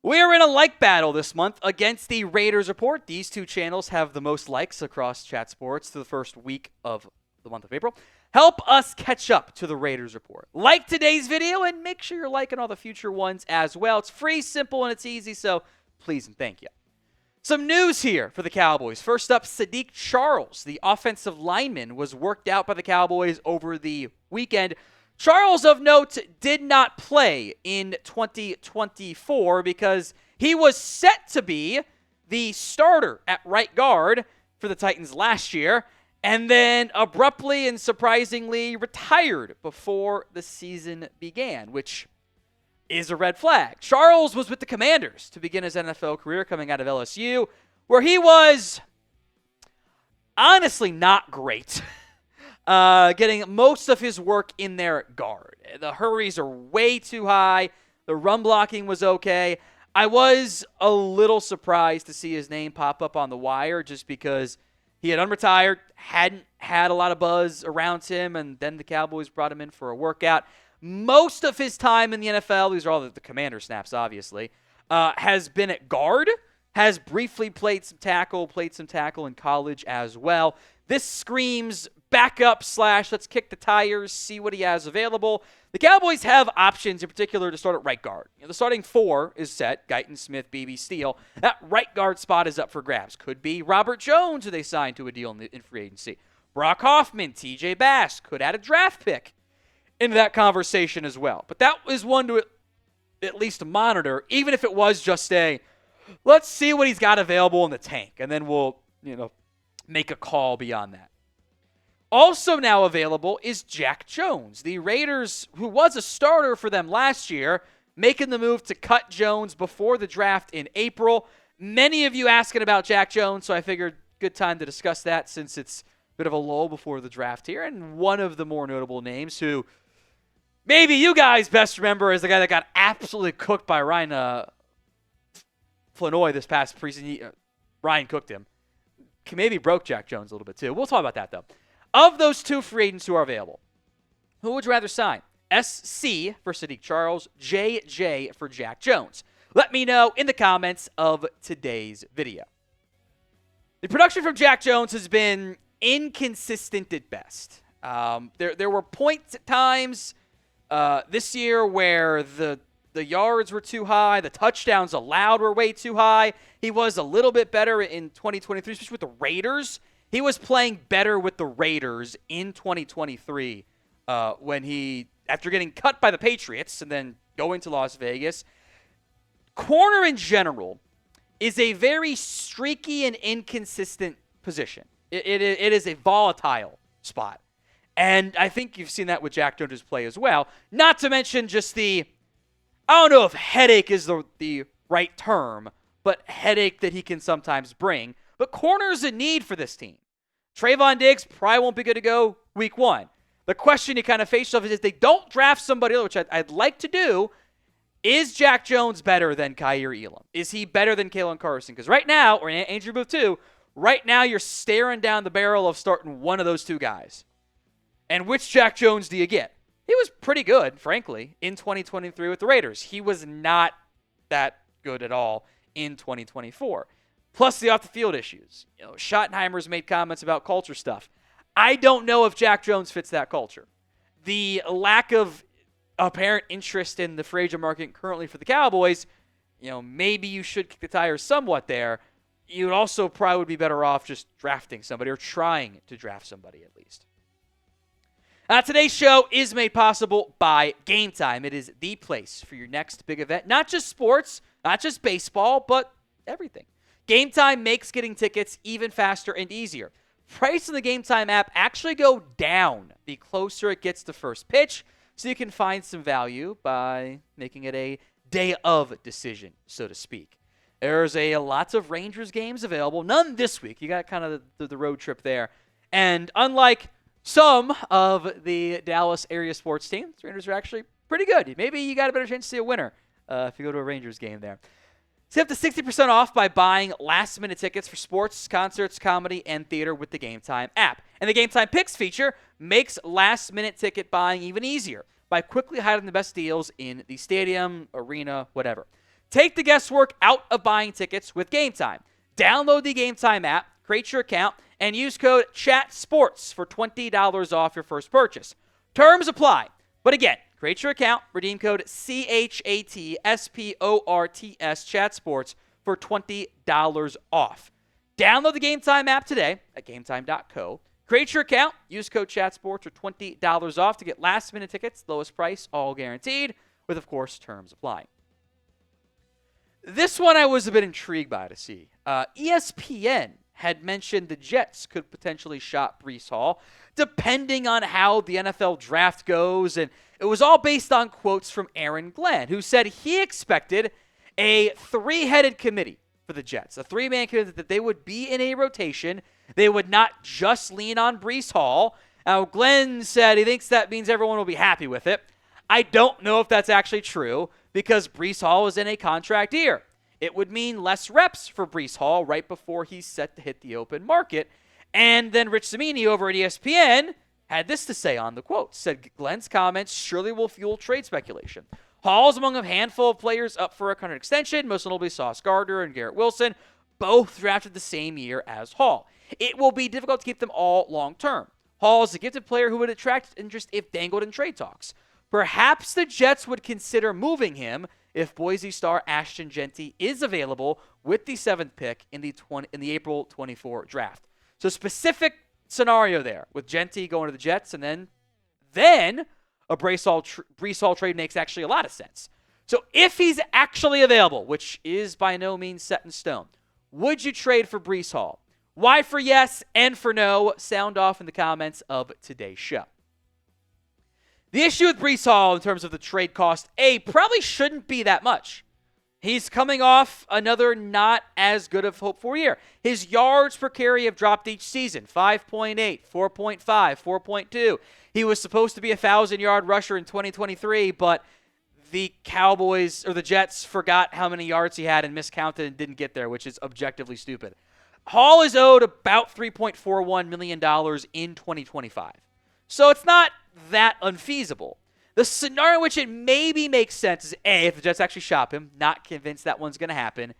We are in a like battle this month against the Raiders Report. These two channels have the most likes across Chat Sports through the first week of the month of April. Help us catch up to the Raiders Report. Like today's video and make sure you're liking all the future ones as well. It's free, simple, and it's easy, so please and thank you. Some news here for the Cowboys. First up, Saahdiq Charles, the offensive lineman, was worked out by the Cowboys over the weekend. Charles, of note, did not play in 2024 because he was set to be the starter at right guard for the Titans last year and then abruptly and surprisingly retired before the season began, which is a red flag. Charles was with the Commanders to begin his NFL career coming out of LSU, where he was honestly not great. Getting most of his work in their guard. The hurries are way too high. The run blocking was okay. I was a little surprised to see his name pop up on the wire just because he had unretired, hadn't had a lot of buzz around him, and then the Cowboys brought him in for a workout. Most of his time in the NFL, these are all the Commander snaps, obviously, has been at guard, has briefly played some tackle in college as well. This screams backup / let's kick the tires, see what he has available. The Cowboys have options in particular to start at right guard. The starting four is set, Guyton, Smith, Beebe, Steele. That right guard spot is up for grabs. Could be Robert Jones, who they signed to a deal in free agency. Brock Hoffman, TJ Bass, could add a draft pick into that conversation as well. But that is one to at least monitor, even if it was just let's see what he's got available in the tank, and then we'll, make a call beyond that. Also now available is Jack Jones. The Raiders, who was a starter for them last year, making the move to cut Jones before the draft in April. Many of you asking about Jack Jones, so I figured good time to discuss that since it's a bit of a lull before the draft here. And one of the more notable names who maybe you guys best remember is the guy that got absolutely cooked by Ryan Flanoy this past preseason. Ryan cooked him. Maybe broke Jack Jones a little bit too. We'll talk about that though. Of those two free agents who are available, who would you rather sign? SC for Saahdiq Charles, JJ for Jack Jones. Let me know in the comments of today's video. The production from Jack Jones has been inconsistent at best. There were points at times this year where the yards were too high, the touchdowns allowed were way too high. He was a little bit better in 2023, especially with the Raiders. He was playing better with the Raiders in 2023 when he, after getting cut by the Patriots and then going to Las Vegas. Corner in general is a very streaky and inconsistent position. It is a volatile spot. And I think you've seen that with Jack Jones' play as well. Not to mention just I don't know if headache is the right term, but headache that he can sometimes bring. But corner's a need for this team. Trayvon Diggs probably won't be good to go week one. The question you kind of face yourself is they don't draft somebody else, which I'd like to do. Is Jack Jones better than Kaiir Elam? Is he better than Kalen Carson? Because right now, or Andrew Booth too, right now you're staring down the barrel of starting one of those two guys. And which Jack Jones do you get? He was pretty good, frankly, in 2023 with the Raiders. He was not that good at all in 2024. Plus the off-the-field issues. Schottenheimer's made comments about culture stuff. I don't know if Jack Jones fits that culture. The lack of apparent interest in the free agent market currently for the Cowboys, maybe you should kick the tires somewhat there. You also probably would be better off just drafting somebody or trying to draft somebody at least. Today's show is made possible by Game Time. It is the place for your next big event. Not just sports, not just baseball, but everything. Game Time makes getting tickets even faster and easier. Price in the Game Time app actually go down the closer it gets to first pitch, so you can find some value by making it a day of decision, so to speak. There's lots of Rangers games available. None this week. You got kind of the road trip there. And unlike some of the Dallas area sports teams, the Rangers are actually pretty good. Maybe you got a better chance to see a winner if you go to a Rangers game there. Save up to 60% off by buying last-minute tickets for sports, concerts, comedy, and theater with the Game Time app. And the Game Time Picks feature makes last-minute ticket buying even easier by quickly hiding the best deals in the stadium, arena, whatever. Take the guesswork out of buying tickets with Game Time. Download the Game Time app, create your account, and use code CHATSPORTS for $20 off your first purchase. Terms apply. But again, create your account, redeem code CHATSPORTS, CHATSPORTS for $20 off. Download the Game Time app today at gametime.co. Create your account, use code CHATSPORTS for $20 off to get last-minute tickets, lowest price, all guaranteed, with, of course, terms applying. This one I was a bit intrigued by to see. ESPN had mentioned the Jets could potentially shop Breece Hall, depending on how the NFL draft goes, and it was all based on quotes from Aaron Glenn, who said he expected a three-headed committee for the Jets, a three-man committee that they would be in a rotation. They would not just lean on Breece Hall. Now, Glenn said he thinks that means everyone will be happy with it. I don't know if that's actually true because Breece Hall is in a contract year. It would mean less reps for Breece Hall right before he's set to hit the open market. And then Rich Cimini over at ESPN had this to say on the quote. Said Glenn's comments surely will fuel trade speculation. Hall's among a handful of players up for a contract extension, most notably Sauce Gardner and Garrett Wilson, both drafted the same year as Hall. It will be difficult to keep them all long-term. Hall is a gifted player who would attract interest if dangled in trade talks. Perhaps the Jets would consider moving him if Boise star Ashton Jeanty is available with the 7th pick in the April 24 draft. So specific scenario there with Jeanty going to the Jets, and then a Breece Hall trade makes actually a lot of sense. So if he's actually available, which is by no means set in stone, would you trade for Breece Hall? Why for yes and for no? Sound off in the comments of today's show. The issue with Breece Hall in terms of the trade cost, probably shouldn't be that much. He's coming off another not as good of hope for year. His yards per carry have dropped each season, 5.8, 4.5, 4.2. He was supposed to be a 1,000-yard rusher in 2023, but the Cowboys or the Jets forgot how many yards he had and miscounted and didn't get there, which is objectively stupid. Hall is owed about $3.41 million in 2025. So it's not that unfeasible. The scenario in which it maybe makes sense is if the Jets actually shop him, not convinced that one's going to happen.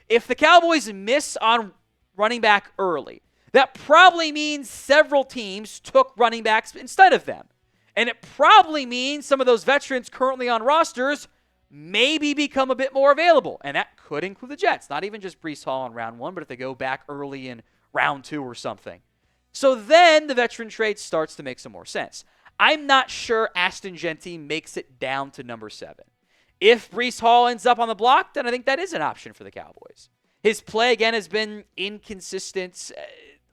If the Cowboys miss on running back early, that probably means several teams took running backs instead of them. And it probably means some of those veterans currently on rosters maybe become a bit more available. And that could include the Jets, not even just Breece Hall in round 1, but if they go back early in round 2 or something. So then the veteran trade starts to make some more sense. I'm not sure Ashton Jeanty makes it down to number 7. If Breece Hall ends up on the block, then I think that is an option for the Cowboys. His play, again, has been inconsistent.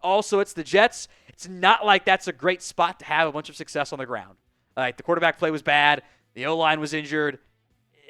Also, it's the Jets. It's not like that's a great spot to have a bunch of success on the ground. The quarterback play was bad. The O-line was injured.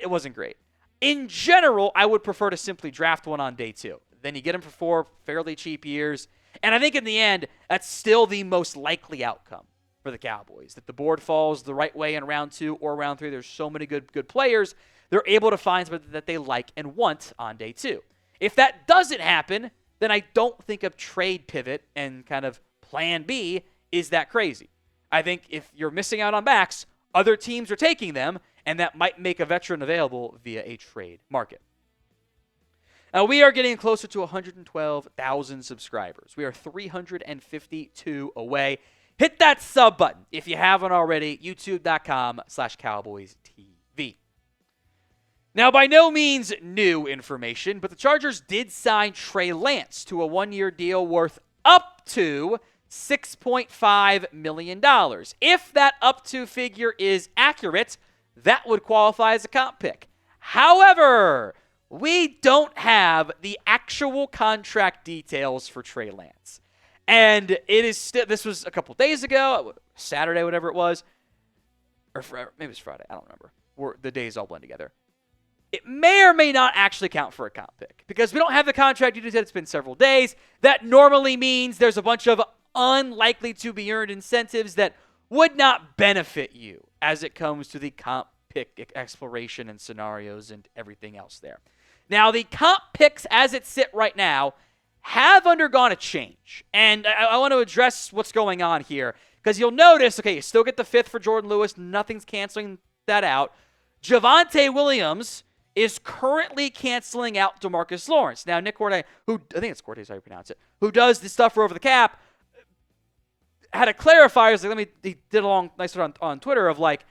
It wasn't great. In general, I would prefer to simply draft one on day 2. Then you get him for 4 fairly cheap years. And I think in the end, that's still the most likely outcome for the Cowboys. That the board falls the right way in round 2 or round 3. There's so many good players. They're able to find somebody that they like and want on day 2. If that doesn't happen, then I don't think a trade pivot and kind of plan B is that crazy. I think if you're missing out on backs, other teams are taking them, and that might make a veteran available via a trade market. Now, we are getting closer to 112,000 subscribers. We are 352 away. Hit that sub button if you haven't already, youtube.com/CowboysTV. Now, by no means new information, but the Chargers did sign Trey Lance to a 1-year deal worth up to $6.5 million. If that up to figure is accurate, that would qualify as a comp pick. However, we don't have the actual contract details for Trey Lance. And it is this was a couple days ago, Saturday, whatever it was, or maybe it was Friday, I don't remember. The days all blend together. It may or may not actually count for a comp pick because we don't have the contract details yet. It's been several days. That normally means there's a bunch of unlikely to be earned incentives that would not benefit you as it comes to the comp pick exploration and scenarios and everything else there. Now, the comp picks as it sit right now have undergone a change. And I want to address what's going on here because you'll notice, okay, you still get the 5th for Jordan Lewis. Nothing's canceling that out. Javonte Williams is currently canceling out DeMarcus Lawrence. Now, Nick Corday, who I think it's Corday, is how you pronounce it, who does the stuff for Over the Cap, had a clarifier. He did a long, nice one on Twitter of like,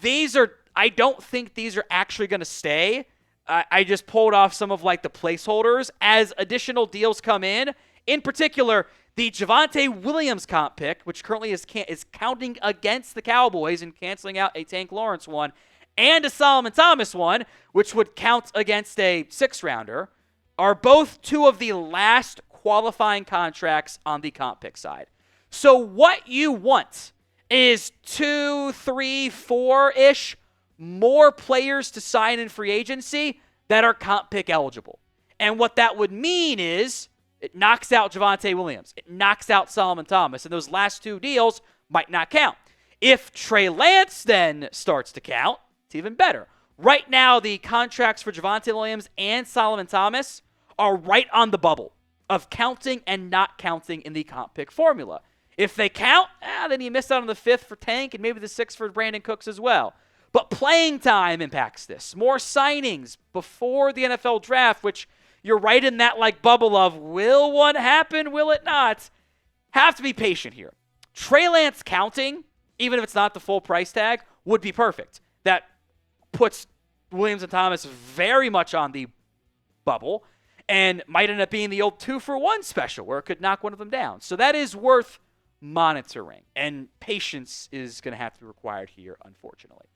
I don't think these are actually going to stay. I just pulled off some of like the placeholders as additional deals come in. In particular, the Javonte Williams comp pick, which currently is counting against the Cowboys and canceling out a Tank Lawrence one, and a Solomon Thomas one, which would count against a 6th-rounder, are both two of the last qualifying contracts on the comp pick side. So what you want is 2, 3, 4-ish more players to sign in free agency that are comp pick eligible. And what that would mean is it knocks out Javonte Williams. It knocks out Solomon Thomas. And those last 2 deals might not count. If Trey Lance then starts to count, it's even better. Right now, the contracts for Javonte Williams and Solomon Thomas are right on the bubble of counting and not counting in the comp pick formula. If they count, then you miss out on the 5th for Tank and maybe the 6th for Brandon Cooks as well. But playing time impacts this. More signings before the NFL draft, which you're right in that like bubble of will one happen, will it not? Have to be patient here. Trey Lance counting, even if it's not the full price tag, would be perfect. That puts Williams and Thomas very much on the bubble and might end up being the old 2-for-1 special where it could knock one of them down. So that is worth monitoring, and patience is going to have to be required here, unfortunately.